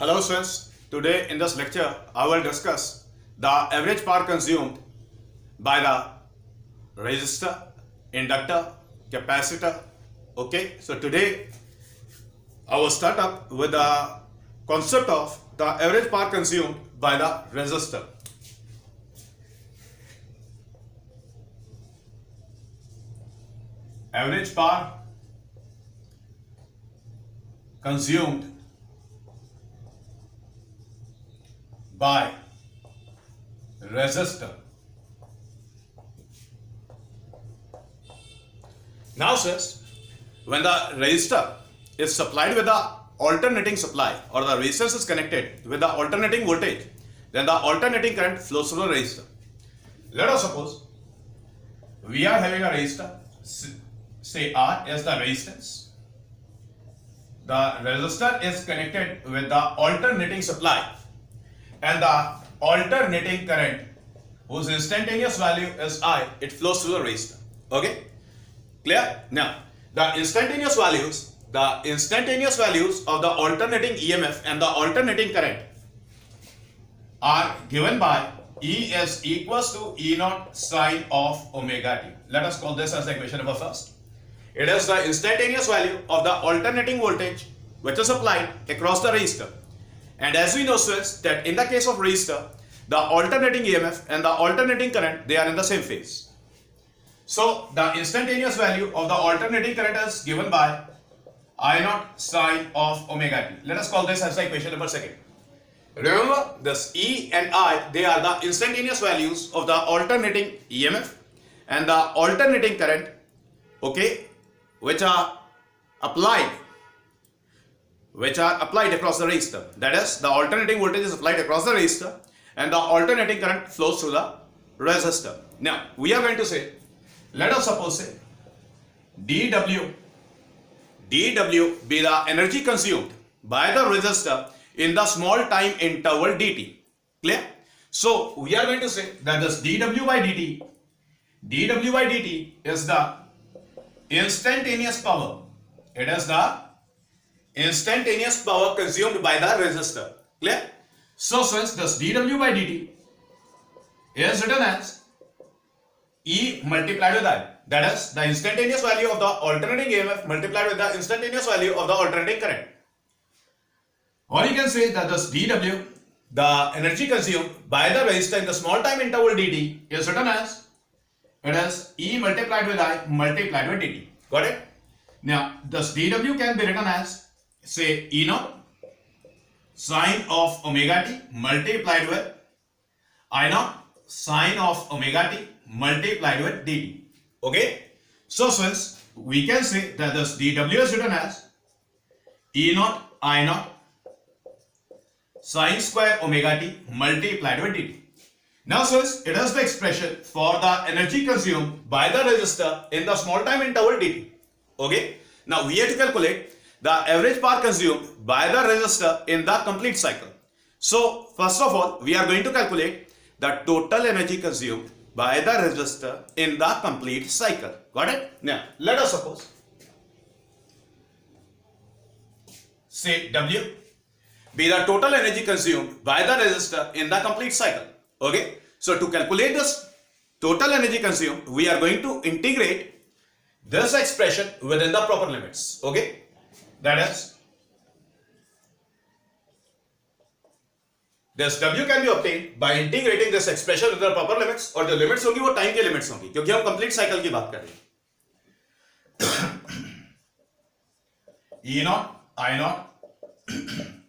Hello students, today in this lecture I will discuss the average power consumed by the resistor, inductor, capacitor. Okay, so today I will start up with the concept of the average power consumed by the resistor. Average power consumed by resistor. Now says, when the resistor is supplied with the alternating supply or the resistance is connected with the alternating voltage, then the alternating current flows through the resistor. Let us suppose we are having a resistor, say R is the resistance. The resistor is connected with the alternating supply and the alternating current whose instantaneous value is I, it flows through the resistor. Okay? Clear? Now, the instantaneous values of the alternating EMF and the alternating current are given by E is equals to E naught sine of omega t. Let us call this as equation number first. It is the instantaneous value of the alternating voltage which is applied across the resistor. And as we know, students, that in the case of resistor, the alternating EMF and the alternating current, they are in the same phase. So the instantaneous value of the alternating current is given by I naught sine of omega t. Let us call this as the equation number second. Remember, this E and I, they are the instantaneous values of the alternating EMF and the alternating current, okay, which are applied across the resistor. That is, the alternating voltage is applied across the resistor and the alternating current flows through the resistor. Now, we are going to say, let us suppose say dW be the energy consumed by the resistor in the small time interval dt. Clear? So, we are going to say that this dW by dt is the instantaneous power. It is the instantaneous power consumed by the resistor. Clear? So since this dW by dt is written as E multiplied with I, that is the instantaneous value of the alternating EMF multiplied with the instantaneous value of the alternating current. Or you can say that this dW, the energy consumed by the resistor in the small time interval dt, is written as it is E multiplied with I multiplied with dt. Got it? Now this dW can be written as, say, E naught sine of omega t multiplied with I naught sine of omega t multiplied with dt. Okay? So since we can say that this dW is written as E naught I naught sine square omega t multiplied with dt. Now since it is the expression for the energy consumed by the resistor in the small time interval dt. Okay? Now we have to calculate the average power consumed by the resistor in the complete cycle. So first of all, we are going to calculate the total energy consumed by the resistor in the complete cycle. Got it? Now let us suppose, say W be the total energy consumed by the resistor in the complete cycle. Okay? So to calculate this total energy consumed, we are going to integrate this expression within the proper limits. Okay? That is, this W can be obtained by integrating this expression with the proper limits, और जो limits होंगी वो time के limits होंगी, क्योंकि हम complete cycle की बात कर रहे हैं. E naught I naught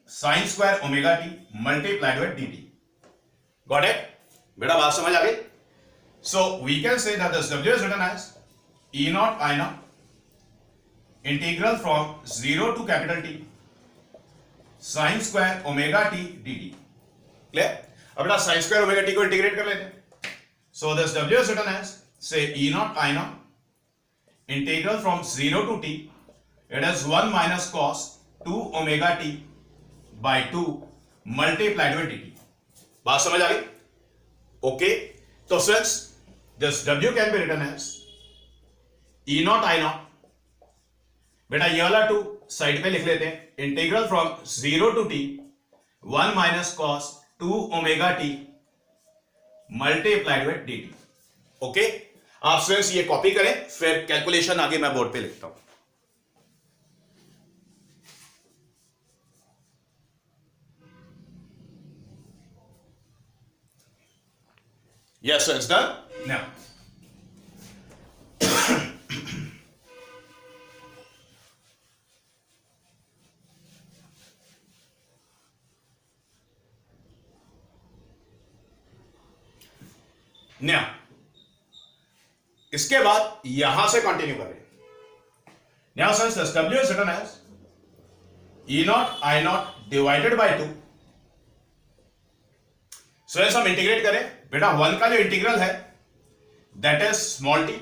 sin square omega t multiplied with dt. Got it? बेटा बात समझ आ गई? So we can say that this W is written as E naught I naught integral from 0 to capital T sin square omega t dt. Clear? अब बेटा sin square omega t को integrate कर लेते हैं. So this W is written as, say, E naught I naught integral from 0 to t, it is 1 minus cos 2 omega t by 2 multiplied with dt. बात समझ आ गई? Okay. तो since this W can be written as E naught I naught, बेटा ये वाला 2 side पे लिख लेते हैं, integral from 0 to t, 1 minus cos 2 omega t multiplied with dt. Okay, आप स्टूडेंट्स ये कॉपी करें, फिर कैलकुलेशन आगे मैं बोर्ड पे लिखता हूं. Yes, so it's done. Now, now, इसके बाद यहां से कंटिन्यू करें. Now, since this W is written as E naught I naught divided by 2. So हम इंटीग्रेट करें. बेटा 1 का जो इंटीग्रल है that is small T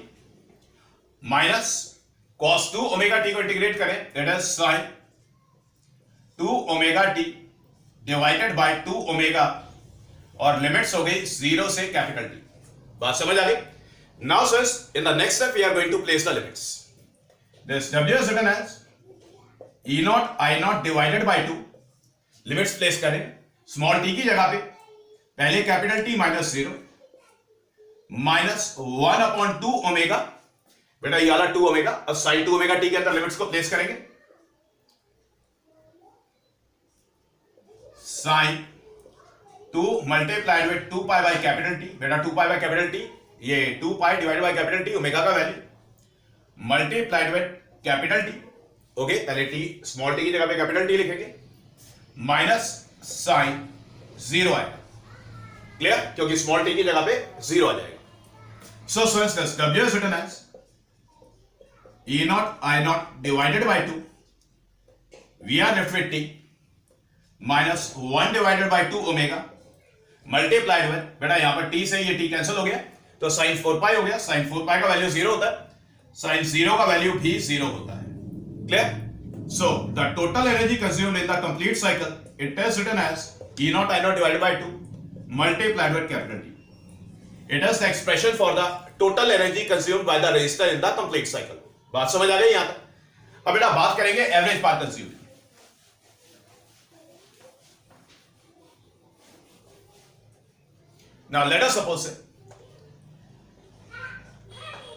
minus cos 2 omega T को इंटीग्रेट करें that is sin 2 omega t divided by 2 omega और limits हो गई 0 से कैपिटल टी. बात समझ आ गई? Now sir in the next step we are going to place the limits. This w is written as e naught I naught divided by 2. Limits place करें. Small T की जगह पे पहले capital T minus 0 minus 1 upon 2 omega. बेटा ये वाला 2 omega. अब sign 2 omega T के अंदर लिमिट्स को प्लेस करेंगे. Sine 2 multiplied with 2 pi by capital T. बेटा 2 पाई बाय कैपिटल टी, ये 2 pi divide by capital T omega का value multiplied with capital T. Okay, पहले टी स्मॉल टी की जगह पे कैपिटल टी लिखेंगे माइनस साइन 0 आएगा. क्लियर? क्योंकि स्मॉल टी की जगह पे 0 आ जाएगा. सो students this w is written as e naught I naught divided by 2. We are left with t minus 1 divided by 2 omega multiplied with, बेटा यहां पर t से ये t कैंसिल हो गया तो sin 4 पाई हो गया. sin 4 पाई का वैल्यू 0 होता है, sin 0 का वैल्यू भी 0 होता है. Clear? So the total energy consumed in the complete cycle it is written as e naught I naught divided by 2 multiplied with capital T. It is the expression for the total energy consumed by the resistor in the complete cycle. बात समझ आ गई यहां तक? अब बेटा बात करेंगे average power consumed. Now let us suppose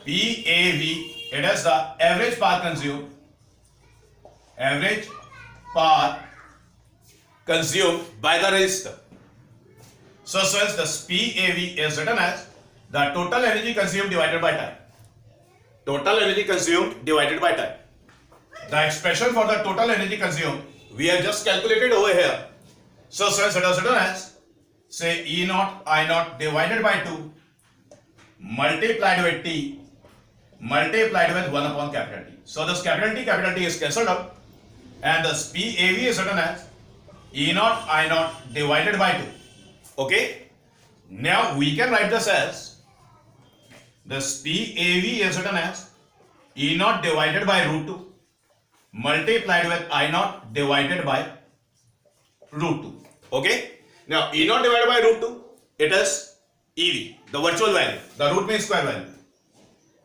PAV, it is the average power consumed. Average power consumed by the resistor. So since the PAV is written as the total energy consumed divided by time. Total energy consumed divided by time. The expression for the total energy consumed we have just calculated over here. So since it is written as say E naught I naught divided by 2 multiplied with T multiplied with 1 upon capital T. So this capital T is cancelled out and this PAV is written as E naught I naught divided by 2. Okay, now we can write this as this PAV is written as E naught divided by root 2 multiplied with I naught divided by root 2. Okay, now E naught divided by root 2, it is EV, the virtual value, the root means square value.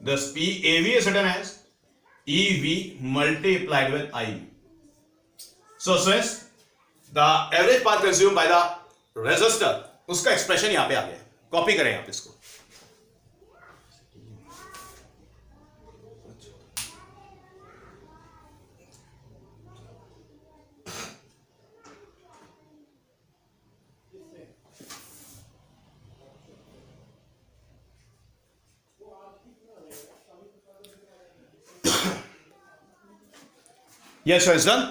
This PAV is written as EV multiplied with IV. So since the average power consumed by the resistor, उसका expression यहां पे आ गया. Copy करें आप इसको. Yes, so it's done.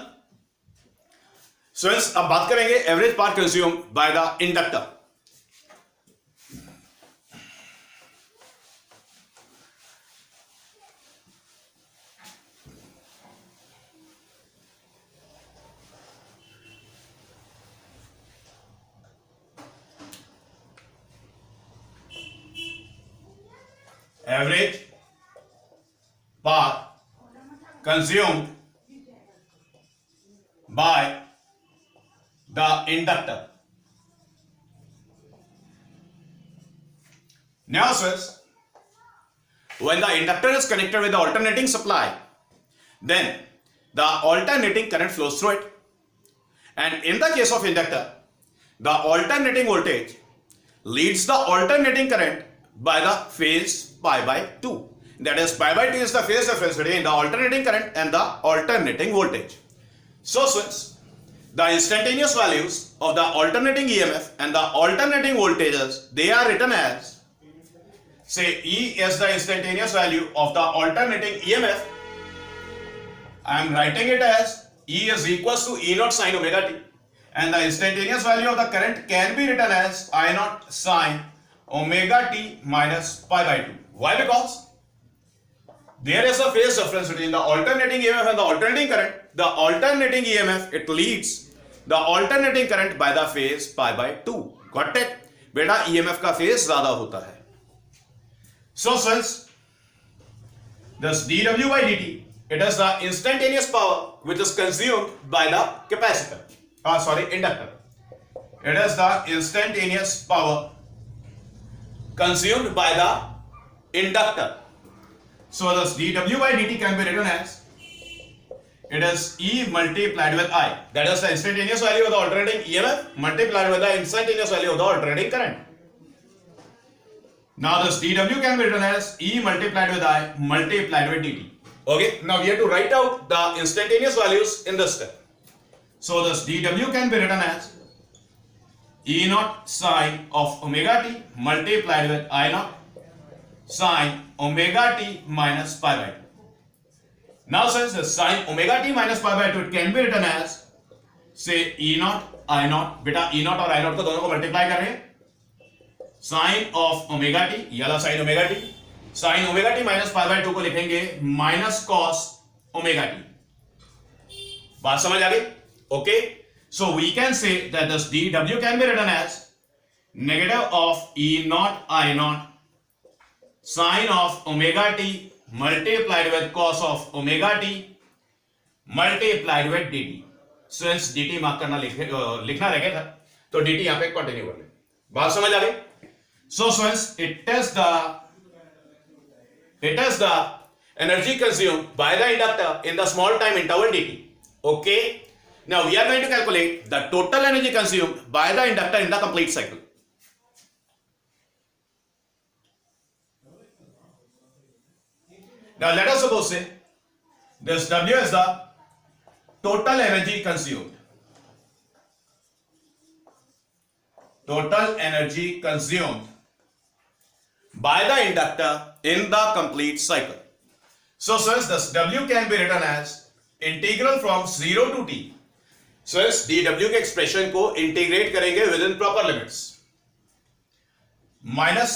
So अब बात करेंगे average power consume by the inductor. Average power consumed by the inductor. Now sirs, when the inductor is connected with the alternating supply, then the alternating current flows through it, and in the case of inductor the alternating voltage leads the alternating current by the phase pi by 2. That is, pi by 2 is the phase difference between the alternating current and the alternating voltage. So since the instantaneous values of the alternating EMF and the alternating voltages, they are written as, say, E is the instantaneous value of the alternating EMF. I am writing it as E is equals to E naught sin omega t, and the instantaneous value of the current can be written as I naught sin omega t minus pi by 2. Why? Because there is a phase difference between the alternating EMF and the alternating current. The alternating EMF, it leads the alternating current by the phase pi by 2. Got it? बेटा EMF का phase ज्यादा होता है. So since this dW by dt, it is the instantaneous power which is consumed by the capacitor. Inductor. It is the instantaneous power consumed by the inductor. So this dW by dt can be written as, it is E multiplied with I. That is the instantaneous value of the alternating EMF multiplied with the instantaneous value of the alternating current. Now this dW can be written as E multiplied with I multiplied with dt. Okay. Now we have to write out the instantaneous values in this step. So this dW can be written as E naught sine of omega t multiplied with I naught sine omega t minus pi by 2. Now since the sine omega t minus pi by 2, it can be written as, say, E naught I naught. बेटा E naught और I naught को दोनों को multiply कर रहे हैं. Sine of omega t, ये वाला sine omega t, sine omega t minus pi by 2 को लिखेंगे minus cos omega t. बात समझ आ गई? Okay. So we can say that this dW can be written as negative of E naught I naught sine of omega t multiplied with cos of omega t multiplied with dt. Since dt mark करना लिखना रह गया था, तो dt यहाँ पे continue कर ले. बात समझ आ गई? So since it is the energy consumed by the inductor in the small time interval dt. Okay. Now we are going to calculate the total energy consumed by the inductor in the complete cycle. Now let us suppose say this W is the total energy consumed. Total energy consumed by the inductor in the complete cycle. So since this W can be written as integral from 0 to t. So इस dW के expression को integrate करेंगे with in proper limits. Minus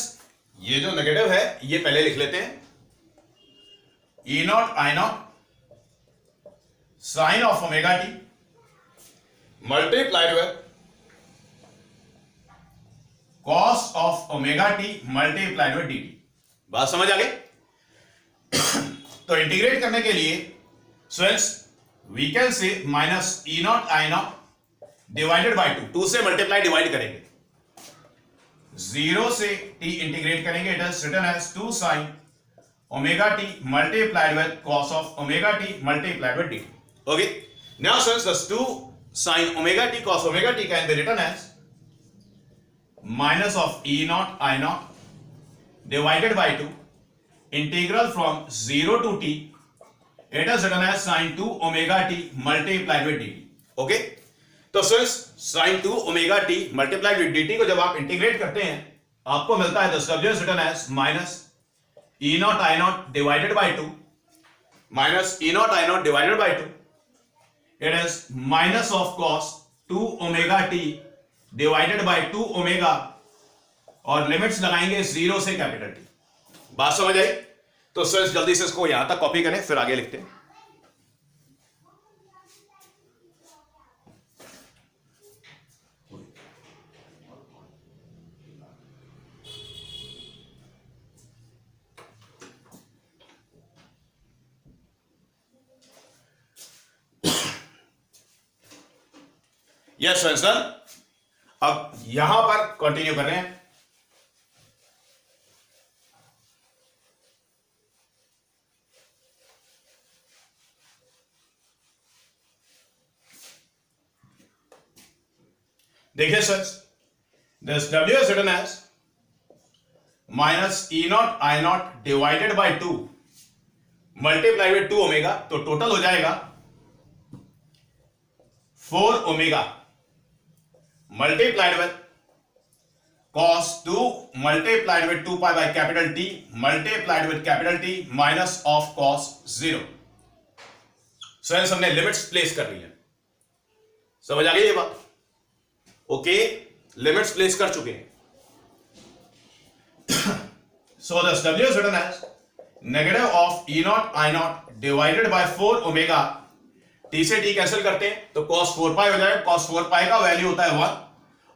ये जो negative है ये पहले लिख लेते हैं. E naught I naught sine of omega t multiplied with cos of omega t multiplied with dt. बात समझ आ गई? तो इंटीग्रेट करने के लिए since we can say minus E naught I naught divided by 2. 2 से मल्टीप्लाई डिवाइड करेंगे. 0 से t इंटीग्रेट करेंगे. It is written as 2 sin omega t multiplied with cos of omega t multiplied with dt. Okay. Now since this 2 sin omega t cos omega t can be written as minus of E naught I naught divided by 2 integral from 0 to t. It is written as sin 2 omega t multiplied with dt. Okay. तो since sin 2 omega t multiplied with dt को जब आप integrate करते हैं आपको मिलता है this W is written as minus E naught I naught divided by 2 minus E naught I naught divided by 2. It is minus of cos 2 omega t divided by 2 omega और limits लगाएंगे 0 से capital T. बात समझ आई? तो sir जल्दी से इसको यहां तक कॉपी करें फिर आगे लिखते हैं. Yes sir. अब यहां पर कंटिन्यू कर रहे हैं. देखिए sir, this W is written as minus E naught I not divided by 2 multiply with 2 omega, तो टोटल हो जाएगा 4 omega multiplied with cos 2 multiplied with 2 pi by capital T multiplied with capital T minus of cos 0. सो हमने limits place कर ली है, समझ आ गई ये बात? ओके, लिमिट्स प्लेस कर चुके हैं. So this W is written as negative of E naught I not divided by 4 omega. T से T कैंसिल करते हैं तो cos 4 pi हो जाएगा. cos 4 pi का वैल्यू होता है 1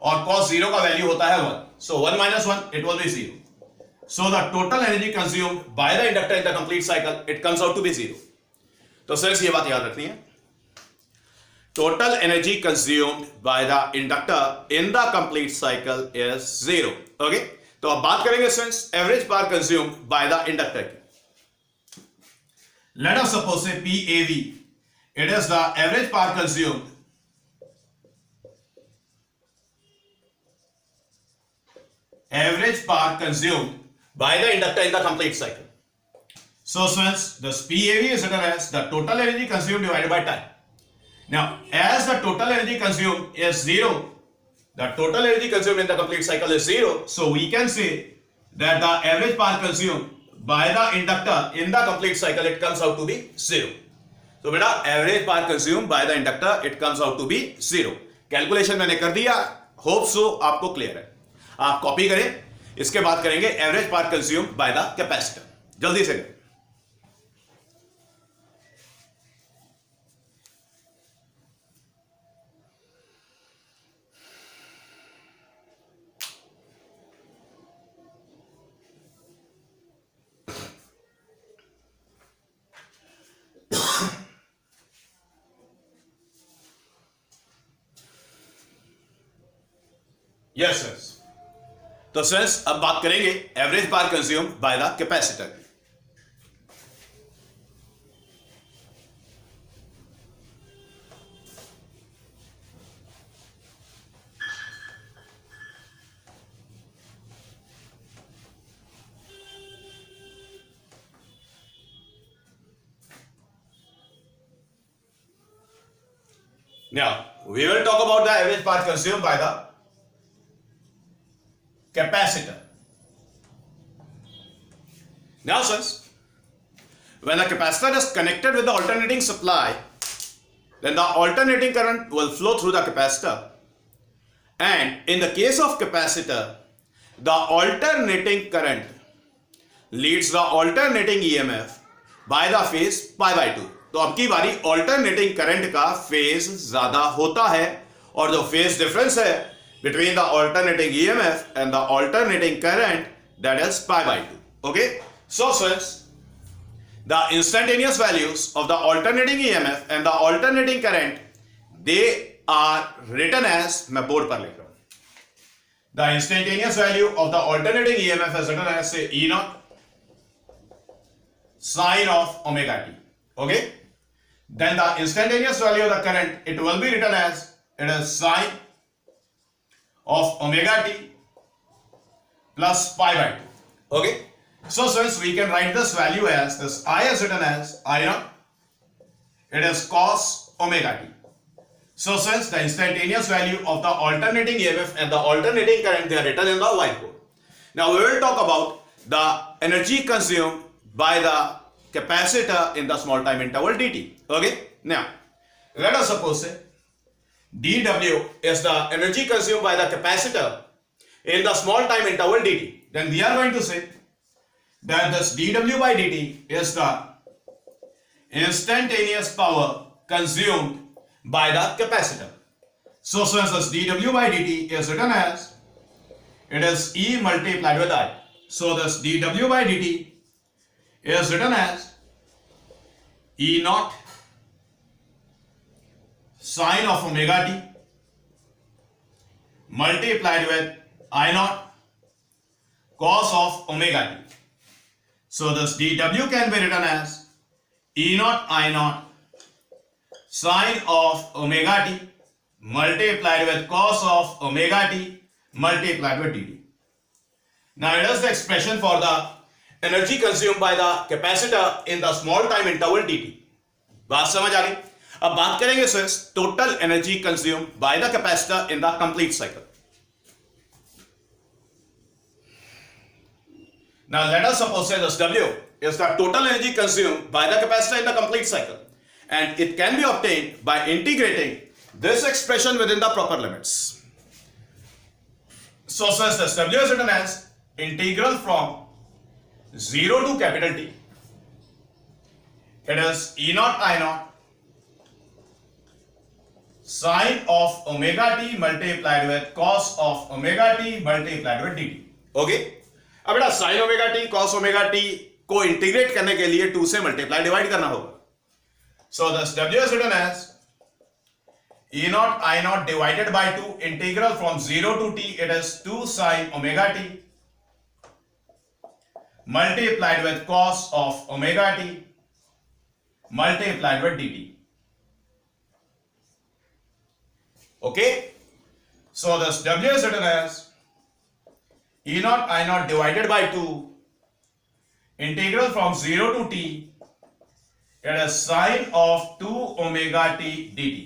और cos 0 का वैल्यू होता है 1. So 1 minus 1, it will be 0. So the total energy consumed by the inductor in the complete cycle, it comes out to be 0. तो सर ये बात याद रखनी है. Total energy consumed by the inductor in the complete cycle is 0. Okay? तो अब बात करेंगे friends average power consumed by the inductor की. Let us suppose say PAV. It is the average power consumed by the inductor in the complete cycle. So friends, this PAV is written as the total energy consumed divided by time. Now, as the total energy consumed is 0, the total energy consumed in the complete cycle is 0, so we can say that the average power consumed by the inductor in the complete cycle, it comes out to be 0. So beta, average power consumed by the inductor, it comes out to be 0. Calculation मैंने कर दिया, hope so आपको clear है. आप copy करें, इसके बाद करेंगे average power consumed by the capacitor. जल्दी से करें. Yes sir. तो फ्रेंड्स अब बात करेंगे average power consumed by the capacitor की. Now we will talk about the average power consumed by the capacitor. Now friends, when the capacitor is connected with the alternating supply, then the alternating current will flow through the capacitor, and in the case of capacitor, the alternating current leads the alternating EMF by the phase pi by 2. तो अब की बारी alternating current का phase ज्यादा होता है और जो फेज डिफरेंस है between the alternating EMF and the alternating current, that is pi by 2. Okay, so friends, the instantaneous values of the alternating EMF and the alternating current, they are written as, मैं board पर लिख रहा हूं. The instantaneous value of the alternating EMF is written as say E naught sine of omega t. Okay, then the instantaneous value of the current, it will be written as it is sine of omega t plus pi by 2. Okay, so since we can write this value as this I is written as I naught, it is cos omega t. So since the instantaneous value of the alternating EMF and the alternating current, they are written in the whiteboard. Now we will talk about the energy consumed by the capacitor in the small time interval dt. Okay, now let us suppose say dW is the energy consumed by the capacitor in the small time interval dt. Then we are going to say that this dW by dt is the instantaneous power consumed by the capacitor. So since this dW by dt is written as it is E multiplied with I. So this dW by dt is written as E naught sine of omega t multiplied with I naught cos of omega t. So this dW can be written as E naught I naught sine of omega t multiplied with cos of omega t multiplied with dt. Now it is the expression for the energy consumed by the capacitor in the small time interval dt. बात समझ आ गई? अब बात करेंगे सिर्फ total energy consume by the capacitor in the complete cycle. Now let us suppose say this W is the total energy consumed by the capacitor in the complete cycle, and it can be obtained by integrating this expression within the proper limits. So since this W is written as integral from 0 to capital T, it is E naught I naught sine of omega t multiplied with cos of omega t multiplied with dt. Okay? अब बेटा sign omega T cos omega T को integrate करने के लिए 2 से multiply divide करना होगा. So this W is written as E naught I naught divided by 2 integral from 0 to t, it is 2 sin omega t multiplied with cos of omega t multiplied with dt. Okay, so this W is written as E naught I naught divided by 2 integral from 0 to t, it is sine of 2 omega t dt.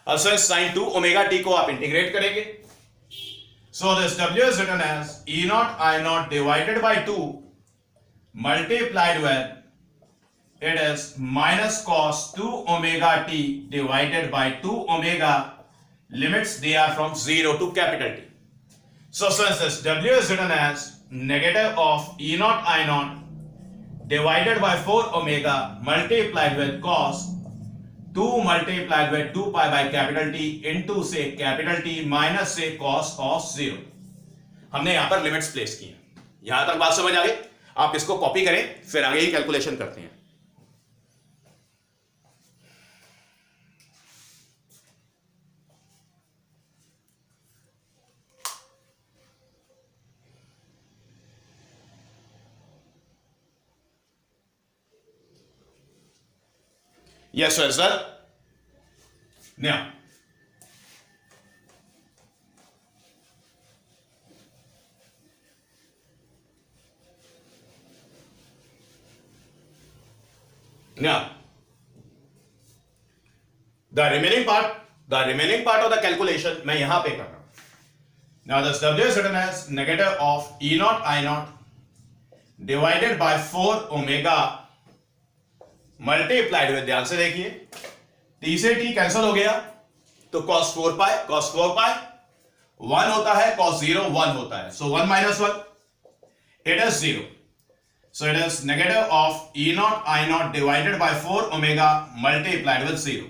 अब sir sin 2 omega t को आप integrate करेंगे. So this W is written as E naught I naught divided by 2 multiplied with it is minus cos 2 omega t divided by 2 omega, limits they are from 0 to capital T. So since this W is written as negative of E naught I naught divided by 4 omega multiplied with cos 2 multiplied with 2 pi by capital T into say capital T minus say cos of 0. हमने यहां पर limits place की हैं. यहां तक बात समझ आ गई? आप इसको कॉपी करें, फिर आगे ही कैलकुलेशन करते हैं. Yes, sir. Now, the remaining part of the calculation मैं यहां पे कर रहा हूं. Now this W is written as negative of E naught I naught divided by 4 omega multiplied with, ध्यान से देखिए, t से t कैंसिल हो गया तो cos 4 pi 1 होता है, cos 0 1 होता है, so 1 minus 1 it is 0. So it is negative of E naught I naught divided by 4 omega multiplied with 0.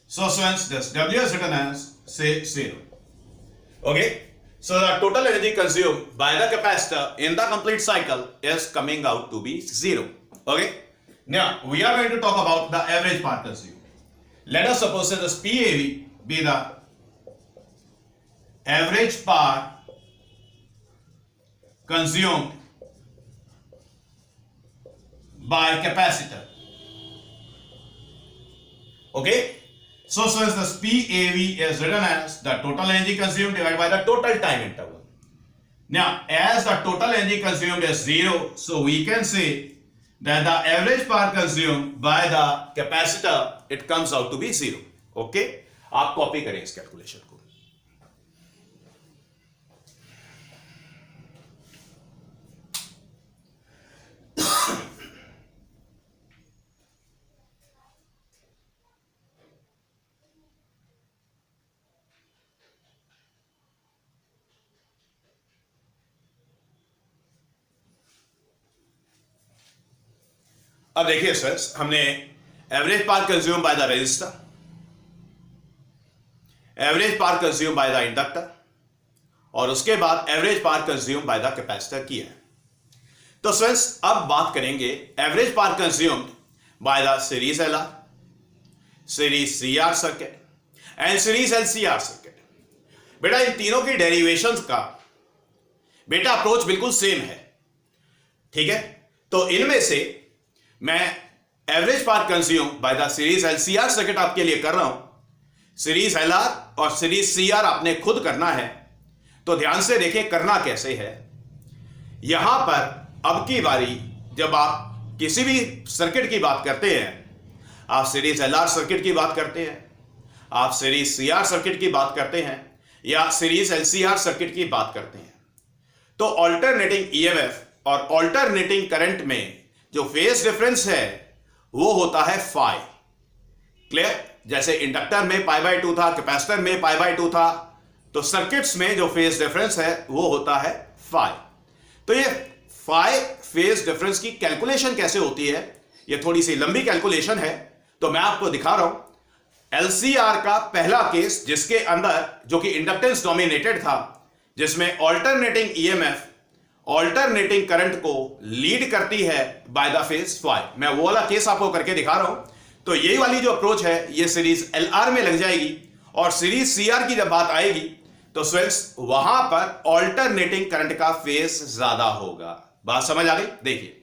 So since this W is written as say 0. Okay, so the total energy consumed by the capacitor in the complete cycle is coming out to be 0. Okay, now we are going to talk about the average power consumed. Let us suppose that this PAV be the average power consumed by capacitor. Okay, so since this PAV is written as the total energy consumed divided by the total time interval. Now as the total energy consumed is 0, so we can say that the average power consumed by the capacitor, it comes out to be 0. Okay, आप copy करें इस calculation को. अब देखिए sir, हमने average power consume by the resistor, average power consume by the inductor और उसके बाद average power consume by the capacitor किया है. तो फ्रेंड्स अब बात करेंगे average power consumed by the series LR, series CR circuit and series LCR circuit. बेटा इन तीनों की डेरिवेशंस का बेटा अप्रोच बिल्कुल सेम है. ठीक है, तो इनमें से मैं average power consume by the series LCR circuit आपके लिए कर रहा हूं. सीरीज एल आर और सीरीज सी आर आपने खुद करना है। तो ध्यान से देखिए करना कैसे है। यहां पर अब की बारी जब आप किसी भी सर्किट की बात करते हैं, आप सीरीज एल आर सर्किट की बात करते हैं, आप सीरीज सी आर सर्किट की बात करते हैं, या series L C R circuit की बात करते हैं, तो ऑल्टरनेटिंग ईएमएफ और ऑल्टरनेटिंग करंट में जो फेज डिफरेंस है वो होता है फाई। क्लियर? जैसे इंडक्टर में π/2 था, कैपेसिटर में π/2 था, तो सर्किट्स में जो फेज डिफरेंस है वो होता है फाई। तो ये फाई फेज डिफरेंस की कैलकुलेशन कैसे होती है, ये थोड़ी सी लंबी कैलकुलेशन है, तो मैं आपको दिखा रहा हूं। एलसीआर का पहला केस जिसके अंदर जो कि इंडक्टेंस डोमिनेटेड था, जिसमें ऑल्टरनेटिंग ईएमएफ ऑल्टरनेटिंग करंट को लीड करती है बाय द फेज फाई, मैं वो वाला केस आपको करके दिखा रहा हूं। तो यही वाली जो अप्रोच है ये सीरीज एल आर में लग जाएगी, और सीरीज सी आर की जब बात आएगी तो स्टूडेंट्स वहां पर ऑल्टरनेटिंग करंट का फेज ज्यादा होगा। बात समझ आ गई? देखिए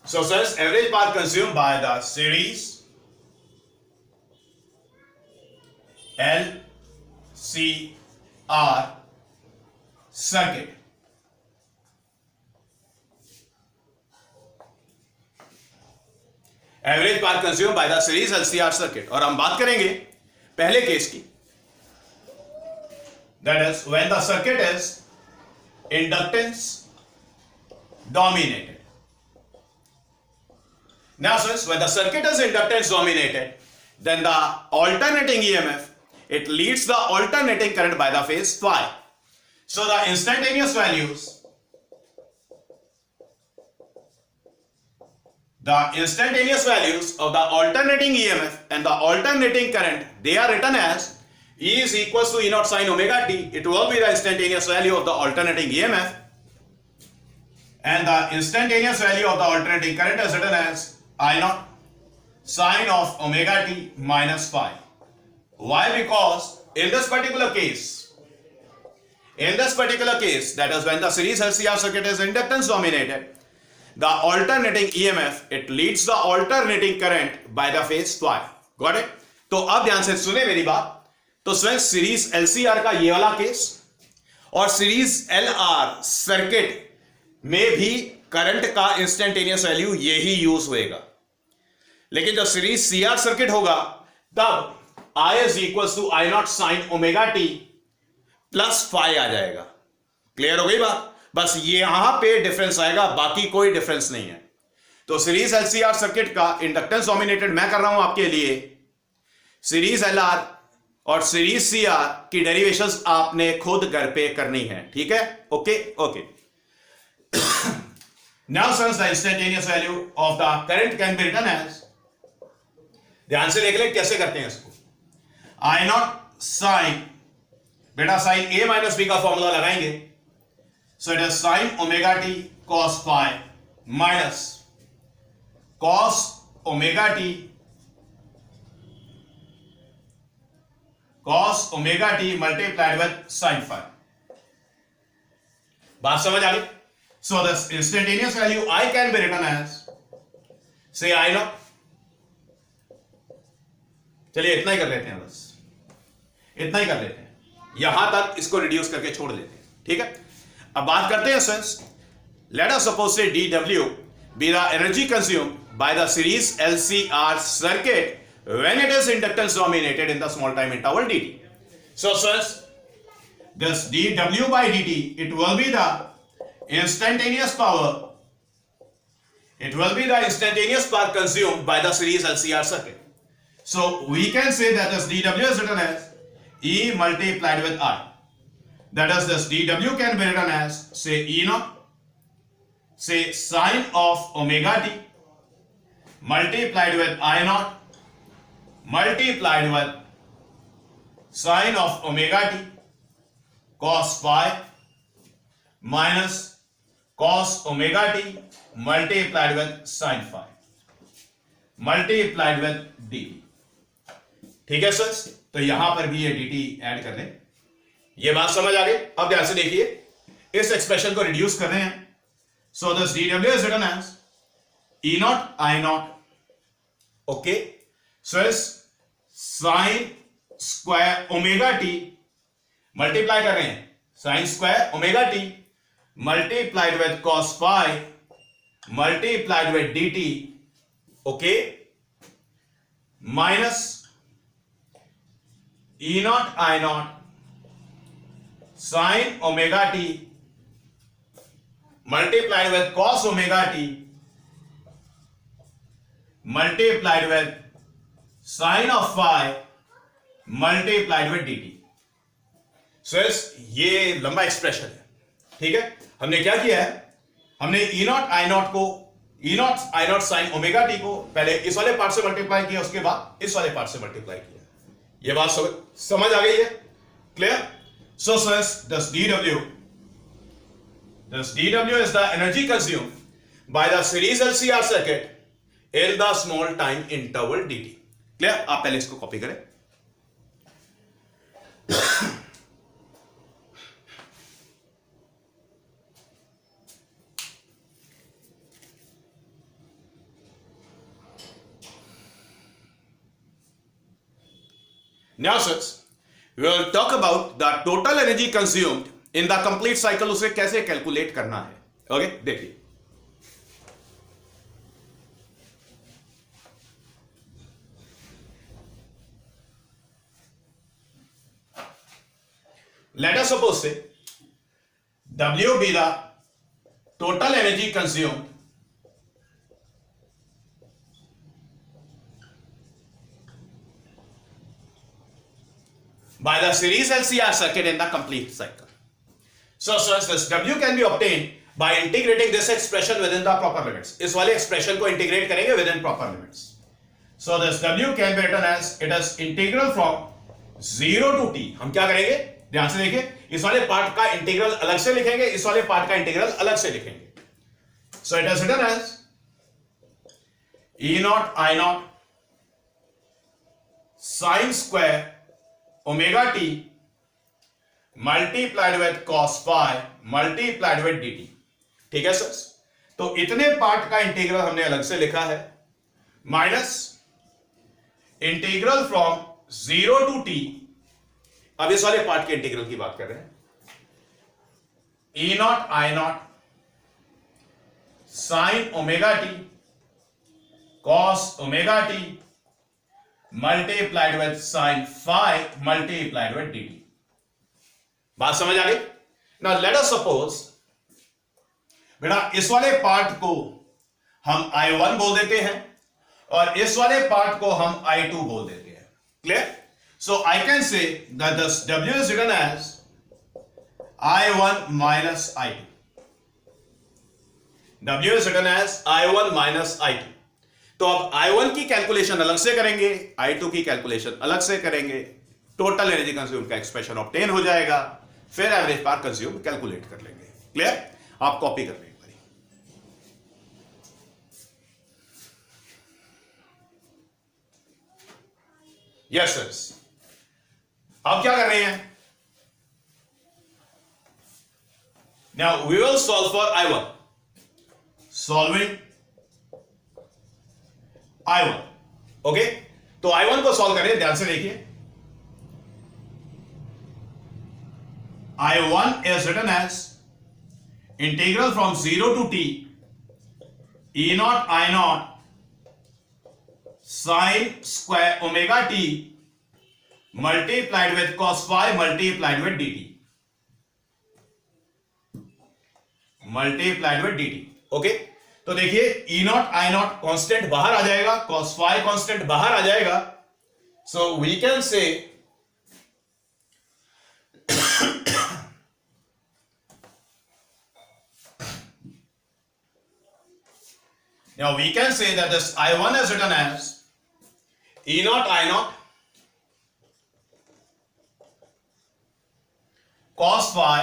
So says average power consumed by the series LCR circuit average power consume by the series LCR circuit. और हम बात करेंगे पहले केस की, that is when the circuit is inductance dominated. Now since when the circuit is inductance dominated, then the alternating EMF, it leads the alternating current by the phase phi. So the instantaneous values of the alternating EMF and the alternating current, they are written as E is equals to E naught sin omega t. It will be the instantaneous value of the alternating EMF, and the instantaneous value of the alternating current is written as I naught sine of omega t minus phi. Why? Because in this particular case, that is when the series LCR circuit is inductance dominated, the alternating EMF, it leads the alternating current by the phase phi. Got it? तो अब ध्यान से सुने मेरी बात। तो स्वयं series LCR का ये वाला केस और सीरीज LR सर्किट में भी करंट का इंस्टेंटेनियस वैल्यू यही यूज होएगा, लेकिन जब सीरीज सीआर सर्किट होगा तब I is equal to I naught sine omega T plus phi आ जाएगा। क्लियर हो गई बात? बस ये यहां पे डिफरेंस आएगा, बाकी कोई डिफरेंस नहीं है। तो सीरीज एलसीआर सर्किट का इंडक्टेंस डोमिनेटेड मैं कर रहा हूं आपके लिए। सीरीज एलआर और सीरीज सीआर की डेरिवेशंस आपने खुद घर पे करनी है, ठीक है? Okay okay. Now since the instantaneous value of the current can be written as, ध्यान से देख ले कैसे करते हैं इसको। I naught sin, बेटा sin a माइनस b का फॉर्मूला लगाएंगे, so it is sin omega t cos phi minus cos omega t multiplied with sin phi। बात समझ आ गई? So the instantaneous value I can be written as, say I naught, चलिए इतना ही कर लेते हैं, बस इतना ही कर लेते हैं, यहां तक इसको रिड्यूस करके छोड़ देते हैं, ठीक है? अब बात करते हैं फ्रेंड्स, लेट अस सपोज से dW be the energy consumed by the series LCR circuit when it is inductance dominated in the small time interval dt. So friends, this dW by dt, it will be the instantaneous power, consumed by the series LCR circuit. So we can say that this dW is written as E multiplied with I. That is, this dW can be written as, say, E naught, say sine of omega t multiplied with I naught multiplied with sine of omega t cos phi minus cos omega t multiplied with sin phi. Multiplied with dt। ठीक है sir, तो यहां पर भी ये dt add कर लें। ये बात समझ आ गई? अब ध्यान से देखिए, इस एक्सप्रेशन को रिड्यूस कर रहे हैं। So this dw is written as E naught I naught, okay, so is sin square omega t multiply कर रहे हैं, sin square omega t multiplied with cos phi multiplied with dt, okay, minus E naught I naught sin omega t multiplied with cos omega t multiplied with sin of phi multiplied with dt। सो ये लंबा expression है। ठीक है, हमने क्या किया है, हमने E नॉट आई नॉट को, E not I naught sine omega T को पहले इस वाले पार्ट से मल्टीप्लाई किया, उसके बाद इस वाले पार्ट से मल्टीप्लाई किया। ये बात समझ आ गई है? Clear? So this dw is the energy consumed by the series LCR circuit in the small time interval dt। Clear? आप पहले इसको कॉपी करें। Now sirs, we will talk about the total energy consumed in the complete cycle। उसे कैसे calculate करना है, okay देखिए। Let us suppose say W be the total energy consumed by the series LCR circuit in the complete cycle। So this W can be obtained by integrating this expression within the proper limits। इस वाले expression को integrate करेंगे within proper limits। So this W can be written as it is integral from 0 to t। हम क्या करेंगे, ध्यान से देखिए, इस वाले पार्ट का इंटीग्रल अलग से लिखेंगे, इस वाले पार्ट का इंटीग्रल अलग से लिखेंगे। So it is written as E naught I naught sin square omega t multiplied with cos phi multiplied with dt। ठीक है सर, तो इतने पार्ट का इंटीग्रल हमने अलग से लिखा है, minus integral from 0 to t। अब इस वाले पार्ट के इंटीग्रल की बात कर रहे हैं, E naught I naught sine omega t cos omega t multiplied with sine phi multiplied with dt। बात समझ आ गई? नाउ लेट अस सपोज, बेटा इस वाले पार्ट को हम I1 बोल देते हैं और इस वाले पार्ट को हम I2 बोल देते हैं। Clear? So I can say that this W is written as I1 minus I2। W is written as I1 minus I2। तो अब I1 की कैलकुलेशन अलग से करेंगे, I2 की कैलकुलेशन अलग से करेंगे, टोटल एनर्जी कंज्यूम का एक्सप्रेशन ऑब्टेन हो जाएगा, फिर एवरेज पावर कंज्यूम कैलकुलेट कर लेंगे। क्लियर? आप कॉपी कर लेंगे। यस सर, अब क्या कर रहे हैं? Now we will solve for I1। Solving I1, okay, तो I1 को सॉल्व करें, ध्यान से देखिए। I1 is written as integral from 0 to t E naught I naught sin square omega t multiplied with cos phi multiplied with dt, multiplied with dt। Okay, तो देखिए E naught I naught constant बाहर आ जाएगा, cos phi constant बाहर आ जाएगा। So we can say now we can say that this I1 is written as E naught I naught cos phi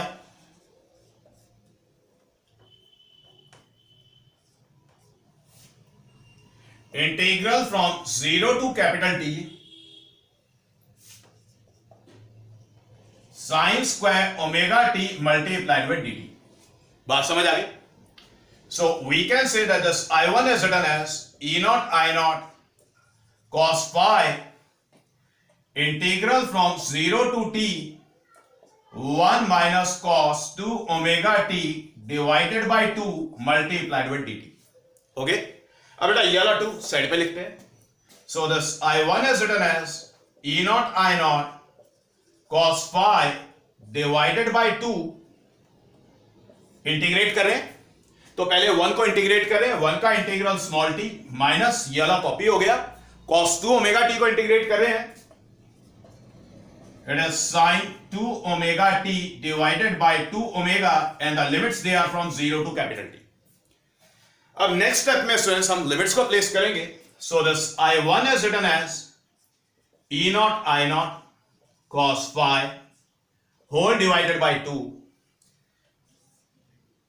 integral from 0 to capital T sine square omega t multiplied with dt। बात समझ आ गई? So we can say that this I1 is written as E naught I naught cos phi integral from 0 to t 1 minus cos 2 omega t divided by 2 multiplied with dt. Okay? अब बेटा ये वाला 2 side पे लिखते हैं. So this I1 is written as E naught I naught cos phi divided by 2. Integrate करें तो पहले 1 को इंटीग्रेट करें. 1 का इंटीग्रल स्मॉल t माइनस ये वाला कॉपी हो गया. cos 2 ओमेगा t को इंटीग्रेट कर रहे हैं. It is sin 2 omega t divided by 2 omega and the limits they are from 0 to capital T. अब नेक्स्ट स्टेप में स्टूडेंट्स हम लिमिट्स को प्लेस करेंगे. So this I1 is written as E naught I naught cos phi whole divided by 2.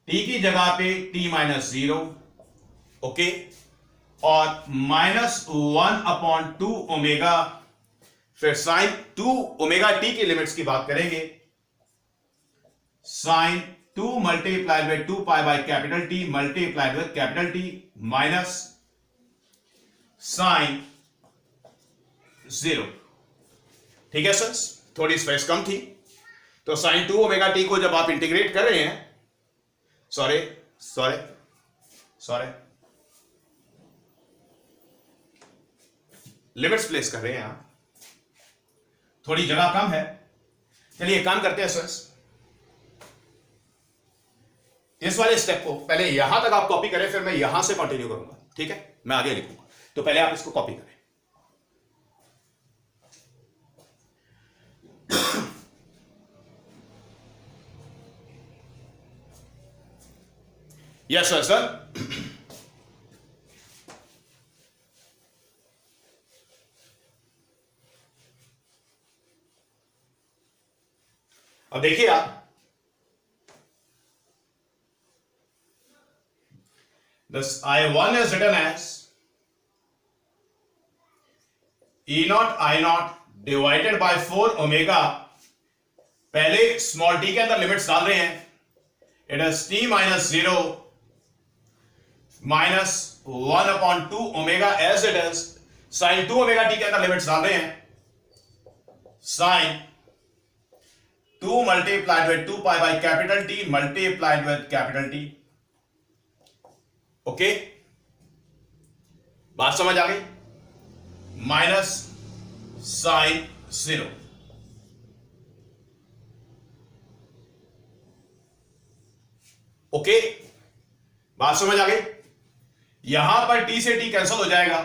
t की जगह पे t minus 0. Okay. और minus 1/2 omega. फिर साइन 2 ओमेगा टी की लिमिट्स की बात करेंगे. Sine 2 multiplied by 2 pi by capital T multiplied with capital T minus sine 0. ठीक है सर, थोड़ी स्पेस कम थी. तो साइन 2 ओमेगा टी को जब आप इंटीग्रेट कर रहे हैं, सॉरी लिमिट्स प्लेस कर रहे हैं आप, थोड़ी जगह कम है. चलिए काम करते हैं सर. इस वाले स्टेप को पहले यहां तक आप कॉपी करें, फिर मैं यहां से कंटिन्यू करूंगा. ठीक है, मैं आगे लिखूंगा. तो पहले आप इसको कॉपी करें. Yes sir. अब देखिए आप, this I1 is written as E naught I naught divided by 4 omega. पहले स्मॉल t के अंदर लिमिट्स डाल रहे हैं. It is t minus 0 minus 1/2 omega as it is. Sine 2 omega t के अंदर लिमिट्स डाल रहे हैं. Sine 2 multiplied with 2 pi by capital T multiplied with capital T. Okay, बात समझ आ गई. Minus sine 0. ओके, बात समझ आ गई. यहां पर t से t कैंसिल हो जाएगा.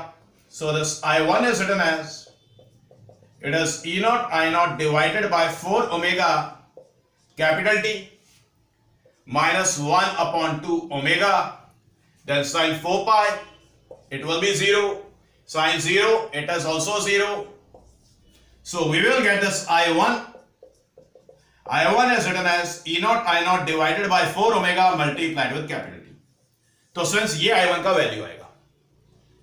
So this I1 is written as it is E naught I naught divided by 4 omega capital T minus 1/2 omega. Then sin 4 pi, it will be 0. Sin 0, it is also 0. So we will get this I1. I1 is written as E naught I naught divided by 4 omega multiplied with capital T. तो friends ये I1 का value आएगा.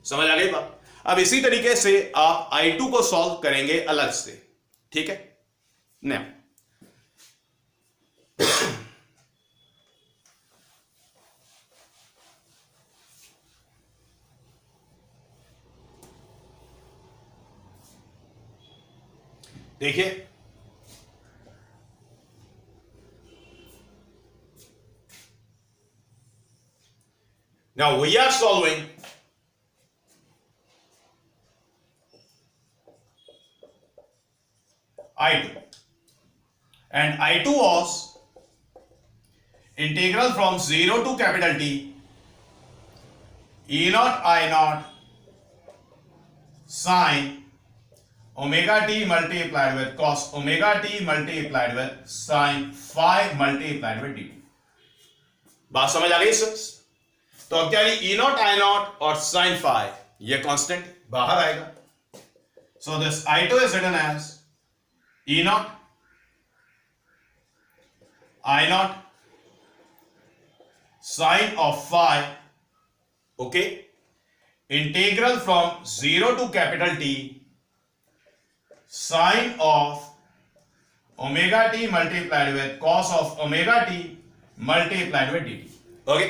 समझ आ गई बात? अब इसी तरीके से आप I2 को सॉल्व करेंगे अलग से. ठीक है ना? देखिए, now we are solving I2, and I2 was integral from 0 to capital T E naught I naught sin omega t multiplied with cos omega t multiplied with sin phi multiplied with dt. बात समझ आ गई sir? तो अब क्या है, E naught I naught और sin phi ये कांस्टेंट बाहर आएगा. So this I2 is written as E naught I naught sin of phi, okay, integral from 0 to capital T sine of omega t multiplied with cos of omega t multiplied with dt. Okay,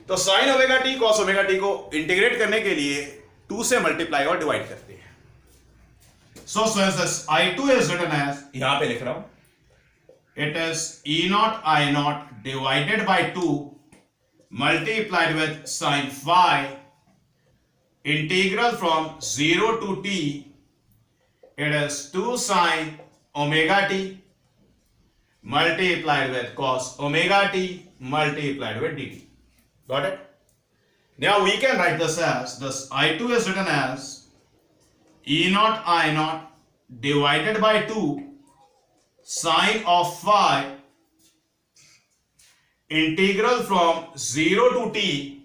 तो sine omega T cos omega T को integrate करने के लिए 2 से multiply और divide करते हैं. सो I2 is written as, यहां पे लिख रहा हूं, it is E naught I naught divided by 2 multiplied with sin phi integral from 0 to t, it is 2 sin omega t multiplied with cos omega t multiplied with dt. Got it? Now we can write this as, this I2 is written as E naught I naught divided by 2 sine of phi integral from 0 to t,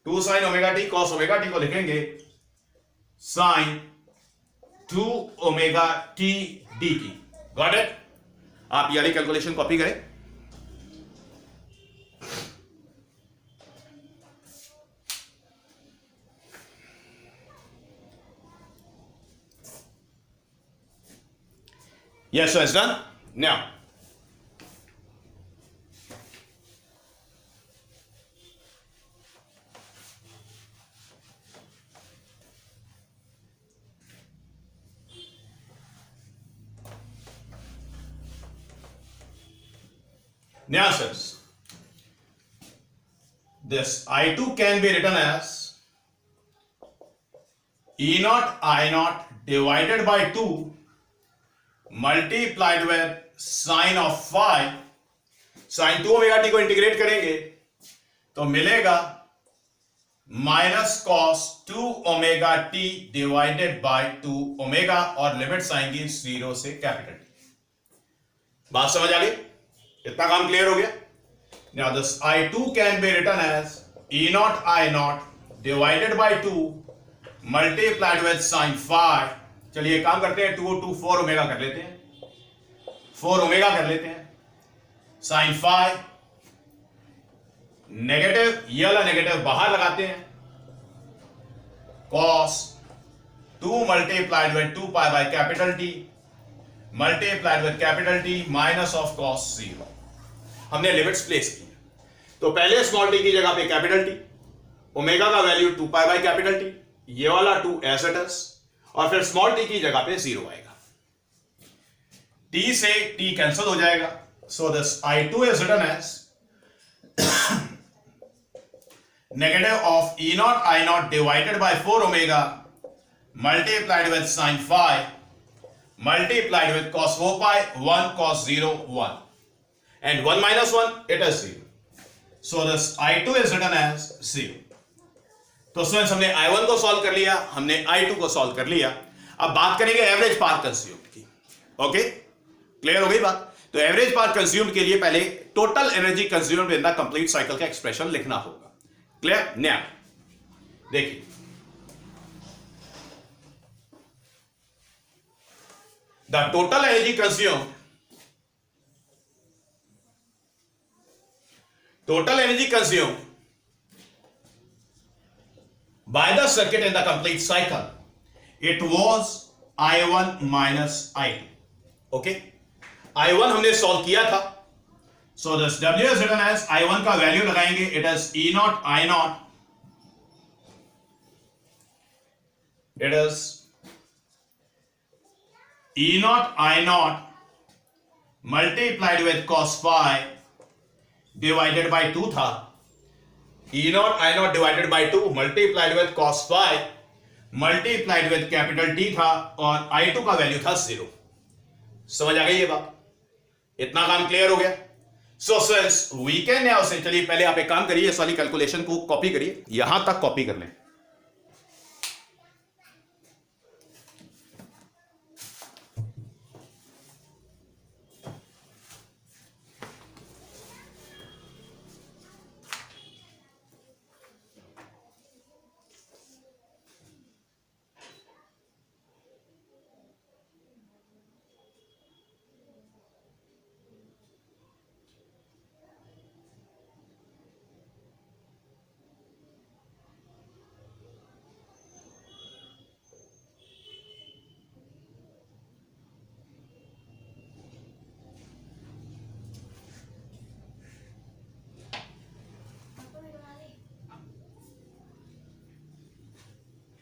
2 sin omega t cos omega t को लिखेंगे sin 2 omega t dt. Got it? आप ये वाली calculation copy करें. Yes, so it's done. Now, sirs, this I2 can be written as E naught I naught divided by 2 multiplied with sine of phi, sine 2 omega T को integrate करेंगे तो मिलेगा minus cos 2 omega t divided by 2 omega, और limits आएंगी 0 से capital T. बात समझ आ गई? इतना काम क्लियर हो गया? Now this I2 can be written as E naught I naught divided by 2 multiplied with sine phi. चलिए काम करते हैं, 2 2 4 ओमेगा कर लेते हैं, 4 ओमेगा कर लेते हैं. साइन phi नेगेटिव, ये वाला नेगेटिव बाहर लगाते हैं, cos 2 multiplied with 2 pi by capital T multiplied with capital T minus of cos 0. हमने लिमिट्स प्लेस की. तो पहले स्मॉल टी की जगह पे कैपिटल टी, ओमेगा का value 2 pi by capital T, ये वाला 2 एज इट इज, और फिर स्मॉल टी की जगह पे 0 आएगा. टी से टी कैंसिल हो जाएगा. So this I2 is written as negative of E naught I naught divided by 4 omega multiplied with sin phi multiplied with cos 4 pi 1 cos 0 1, and 1 minus 1 it is 0. So this I2 is written as 0. तो students हमने I1 को solve कर लिया, हमने I2 को solve कर लिया. अब बात करेंगे एवरेज पावर कंज्यूम्ड की. ओके, क्लियर हो गई बात? तो एवरेज पावर कंज्यूम्ड के लिए पहले total energy consumed in the complete cycle का एक्सप्रेशन लिखना होगा. क्लियर? न्या देखिए, the total energy consumed by the circuit in the complete cycle, it was I1 minus I2. Okay, I1 हमने सॉल्व किया था. So this W is written as I1 का value लगाएंगे, it is E naught I naught, it is E naught I naught multiplied with cos phi divided by 2 था. E naught I naught divided by 2 multiplied with cos phi multiplied with capital T था, और I2 का value था 0. समझ आ गई ये बात? इतना काम क्लियर हो गया? So students we can now say, चलिए पहले आप एक काम करिए, इस वाली कैलकुलेशन को कॉपी करिए, यहां तक कॉपी कर लें.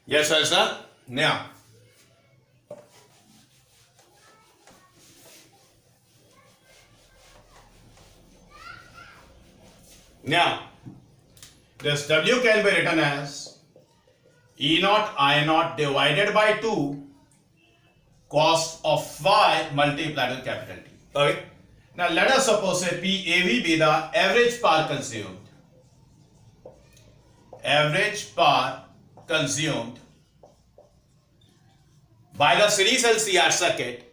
Yes, sir. Now, this W can be written as E naught I naught divided by 2 cos of phi multiplied with capital T. Okay. Now let us suppose say PAV be the average power consumed. Average power consumed by the series LCR circuit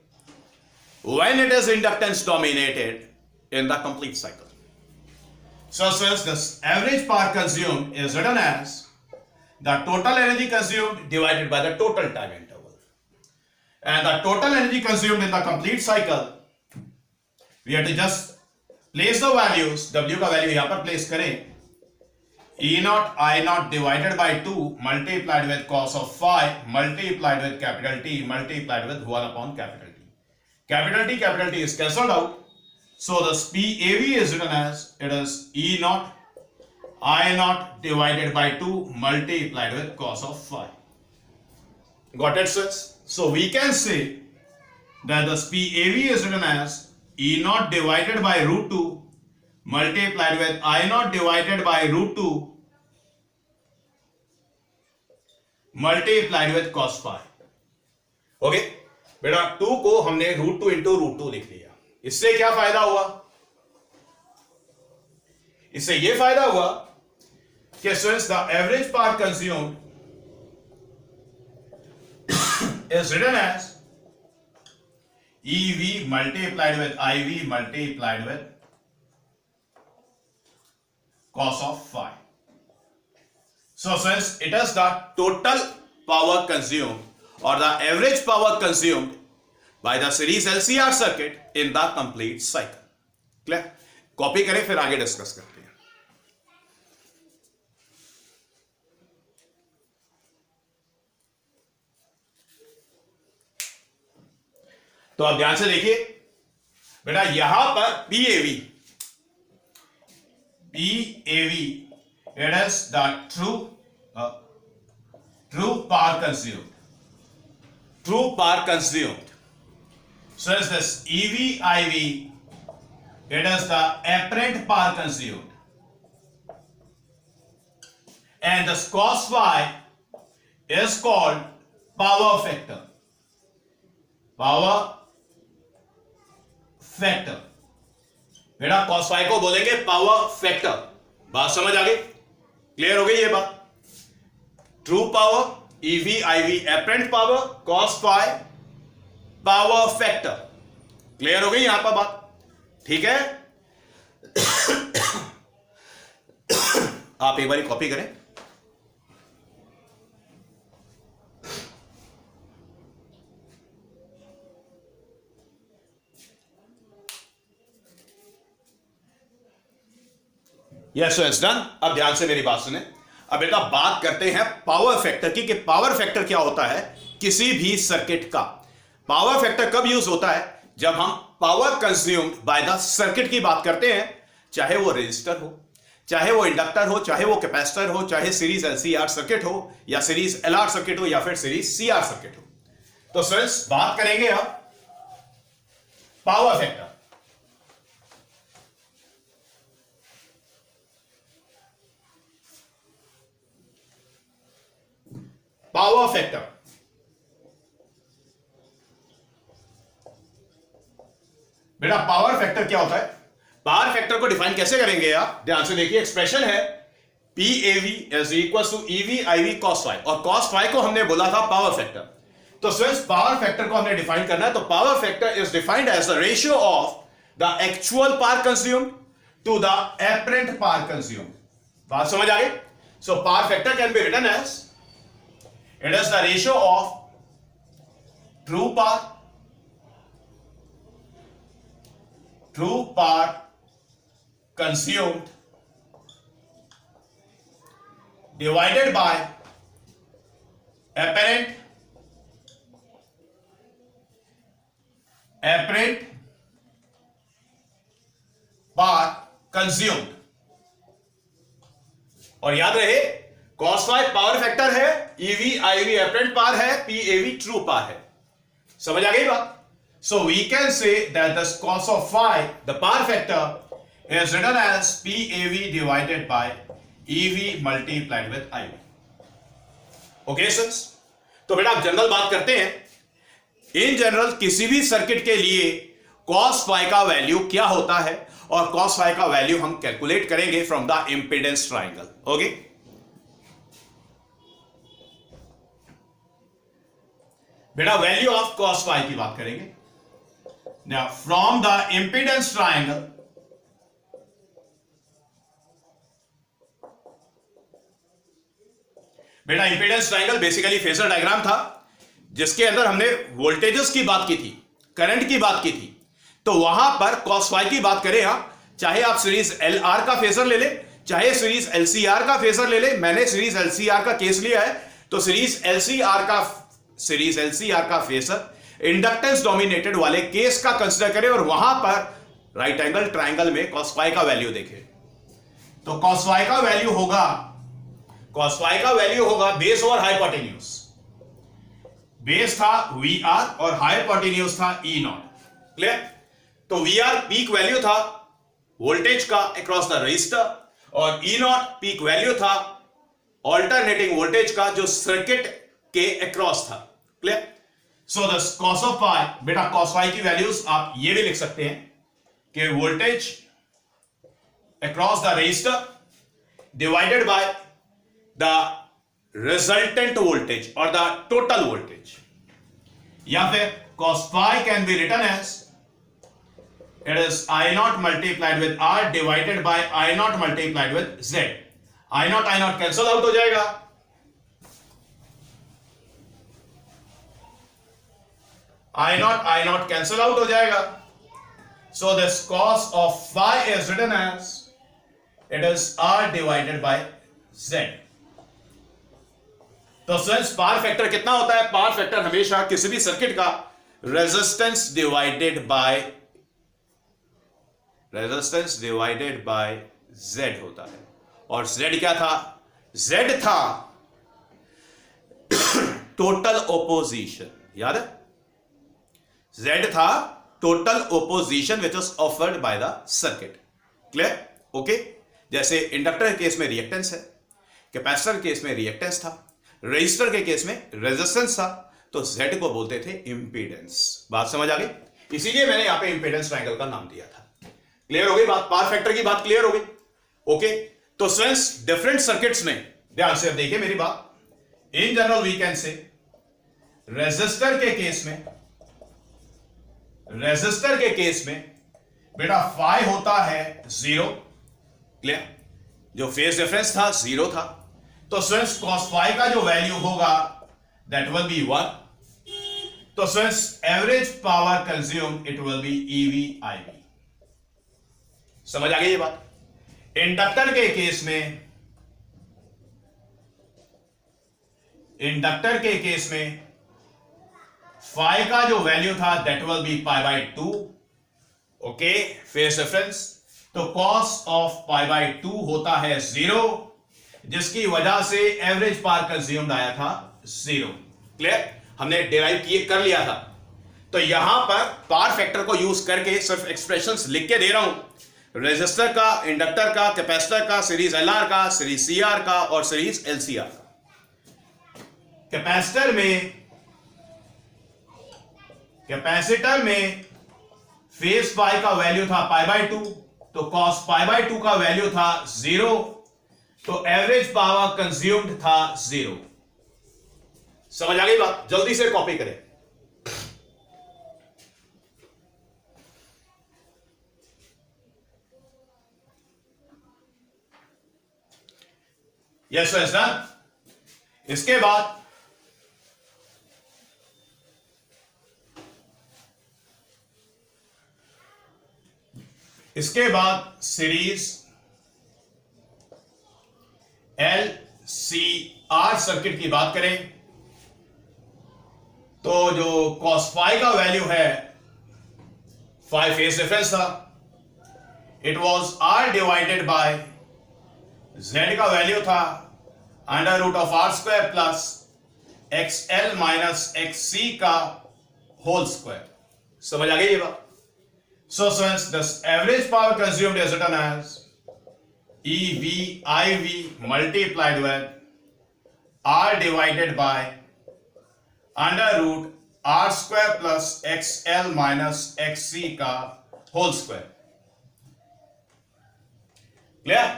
when it is inductance dominated in the complete cycle. So since this average power consumed is written as the total energy consumed divided by the total time interval, and the total energy consumed in the complete cycle, we have to just place the values. W का value यहाँ पर place करें, E naught I naught divided by 2 multiplied with cos of phi multiplied with capital T multiplied with 1 upon capital T. Capital T is cancelled out. So this PAV is written as, it is E naught I naught divided by 2 multiplied with cos of phi. Got it, sirs? So we can say that this PAV is written as E naught divided by root 2 multiplied with I naught divided by root 2 multiplied with cos phi. Okay बेटा 2 को हमने root 2 into root 2 लिख लिया. इससे क्या फायदा हुआ? इससे यह फायदा हुआ कि since the average power consumed is written as EV multiplied with IV multiplied with cos of phi. So since it is the total power consumed or the average power consumed by the series LCR circuit in the complete cycle. Clear? Copy करें फिर आगे discuss करते हैं. तो आप ध्यान से देखिए बेटा, यहां पर PAV it is the true power consumed. True power consumed. So is this EV IV, it is the apparent power consumed. And this cos phi is called power factor. Power factor. बेटा cos phi को बोलेंगे power factor. बात समझ आ गई? Clear हो गई ये बात? True power, EV IV apparent power, cos phi power factor. Clear हो गई यहां पर बात? ठीक है. आप एक बार कॉपी करें. Yes it's done. अब ध्यान से मेरी बात सुने. अब बेटा बात करते हैं पावर फैक्टर की कि पावर फैक्टर क्या होता है किसी भी सर्किट का. पावर फैक्टर कब यूज होता है? जब हम power consumed by the circuit की बात करते हैं, चाहे वो रेजिस्टर हो, चाहे वो इंडक्टर हो, चाहे वो कैपेसिटर हो, चाहे सीरीज LCR सर्किट हो या सीरीज LR सर्किट हो या फिर सीरीज CR सर्किट हो. तो फ्रेंड्स बात करेंगे अब पावर फैक्टर. पावर फैक्टर बेटा, पावर फैक्टर क्या होता है? पावर फैक्टर को डिफाइन कैसे करेंगे आप? ध्यान से देखिए. एक्सप्रेशन है PAV is equal to EV IV cos phi, और cos phi को हमने बोला था पावर फैक्टर. तो सिर्फ पावर फैक्टर को हमने डिफाइन करना है. तो power factor is defined as the ratio of the actual power consumed to the apparent power consumed. बात समझ आ गई? So power factor can be written as, it is the ratio of true power consumed divided by apparent power consumed. और याद रहे cos phi power factor है, EV IV apparent power है, PAV true power है। समझ आ गई बात? So we can say that the cos of phi, the power factor, is written as PAV divided by EV multiplied with IV. Okay, sons? तो बेटा आप general बात करते हैं। इन जनरल किसी भी सर्किट के लिए cos phi का वैल्यू क्या होता है और cos phi का वैल्यू हम कैलकुलेट करेंगे from the impedance triangle. Okay, बेटा वैल्यू ऑफ cos phi की बात करेंगे। Now from the impedance triangle, बेटा impedance triangle basically phasor diagram था जिसके अंदर हमने वोल्टेजेस की बात की थी, करंट की बात की थी। तो वहां पर cos phi की बात करें, चाहे आप सीरीज LR का फेजर ले ले, चाहे सीरीज LCR का फेजर ले ले। मैंने सीरीज LCR का केस लिया है, तो सीरीज LCR का फेजर इंडक्टेंस डोमिनेटेड वाले केस का कंसीडर करें और वहां पर राइट एंगल ट्राइंगल में cos phi का वैल्यू देखें। तो cos phi का वैल्यू होगा बेस ओवर हाइपोटेन्यूज। बेस था VR और हाइपोटेन्यूज था E0। क्लियर? तो VR पीक वैल्यू था वोल्टेज का अक्रॉस द रजिस्टर और E0 पीक वैल्यू था ऑल्टरनेटिंग वोल्टेज का जो सर्किट के अक्रॉस था। Clear? So the cos of phi, बेटा cos phi की वैल्यूज आप ये भी लिख सकते हैं कि voltage across the resistor divided by the resultant voltage और द टोटल वोल्टेज, या फिर cos phi can be written as it is I0 multiplied with R divided by I0 multiplied with Z। I0 cancel out हो जाएगा, I0 cancel out हो जाएगा। So this cos of phi is written as it is R divided by Z। तो students power factor कितना होता है? Power factor हमेशा किसी भी सर्किट का रेजिस्टेंस डिवाइडेड बाय Z होता है। और Z क्या था? Z था टोटल ओपोजिशन। याद है? Z था total opposition which was offered by the circuit. Clear? Okay, जैसे इंडक्टर के केस में रिएक्टेंस है, कैपेसिटर के केस में रिएक्टेंस था, रजिस्टर के केस में रेजिस्टेंस था, तो Z को बोलते थे इंपीडेंस। बात समझ आ गई? इसीलिए मैंने यहां पे इंपीडेंस ट्रायंगल का नाम दिया था। क्लियर हो गई बात? पावर फैक्टर की बात क्लियर हो गई? ओके, तो फ्रेंड्स डिफरेंट सर्किट्स में ध्यान से देखिए मेरी बात। In general we can say resistor के केस में बेटा phi होता है 0। क्लियर? जो फेज डिफरेंस था 0 था, तो फ्रेंड्स cos phi का जो वैल्यू होगा दैट विल बी 1। तो friends average power consume it will be EV/IV। समझ आ गई ये बात? इंडक्टर के केस में phi का जो वैल्यू था that will be π/2। Okay, phase difference. तो cos ऑफ π/2 होता है 0, जिसकी वजह से एवरेज पावर कंज्यूम्ड आया था 0। क्लियर? हमने डिराइव कर लिया था। तो यहां पर पावर फैक्टर को यूज करके सिर्फ एक्सप्रेशंस लिख के दे रहा हूं। रेजिस्टर का, इंडक्टर का, कैपेसिटर का, सीरीज LR का, सीरीज CR का और सीरीज LCR का। कैपेसिटर में फेज पाई का वैल्यू था π/2, तो cos π/2 का वैल्यू था 0, तो एवरेज पावर कंज्यूम्ड था 0। समझ आ गई बात? जल्दी से कॉपी करें। Yes done. इसके बाद सीरीज LCR सर्किट की बात करें तो जो cos phi का वैल्यू है, phi फेज डिफरेंस था, it was R divided by Z का वैल्यू था under root of R square plus X L minus X C का होल स्क्वायर। समझ आ गई ये बात? So students, this average power consumed is written as EV/IV multiplied with R divided by under root R square plus XL minus XC का whole square। Clear?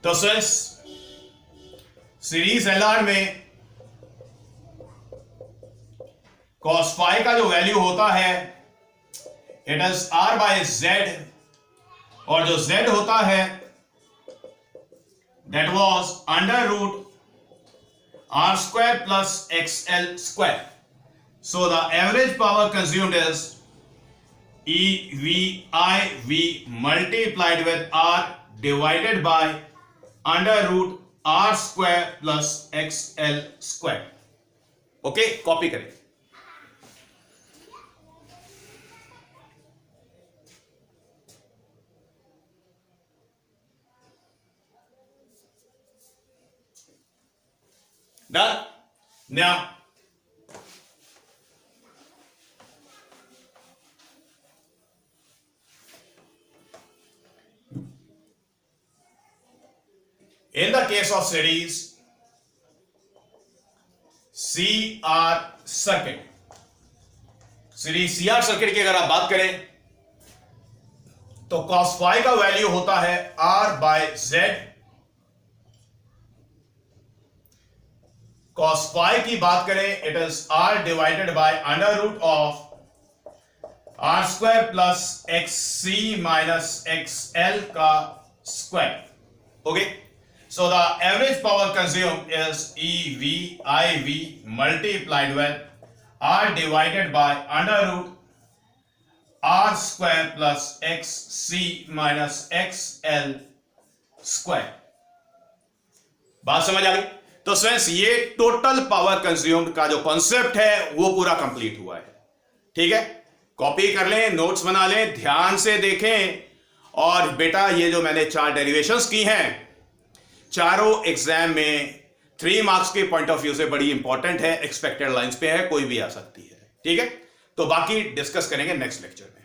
तो students, series LR में cos phi का जो value होता है it is R by Z, और जो Z होता है that was under root R square plus XL square. So the average power consumed is EV/IV multiplied with R divided by under root R square plus XL square. Okay, copy करें। Done? Now, in the case of series CR circuit, series CR circuit की अगर आप बात करें तो cos phi का value होता है R by Z। cos phi की बात करें it is R divided by under root of R square plus XC minus XL का square. Okay, so the average power consumed is EV/IV multiplied with R divided by under root R square plus XC minus XL square. बात समझ आ गई? तो students, ये total power consumed का जो concept है वो पूरा कंप्लीट हुआ है। ठीक है, कॉपी कर लें, नोट्स बना लें, ध्यान से देखें। और बेटा, ये जो मैंने 4 डेरिवेशंस की हैं, चारों एग्जाम में 3 मार्क्स के पॉइंट ऑफ व्यू से बड़ी इंपॉर्टेंट है, एक्सपेक्टेड लाइंस पे है, कोई भी आ सकती है। ठीक है, तो बाकी डिस्कस करेंगे नेक्स्ट लेक्चर में।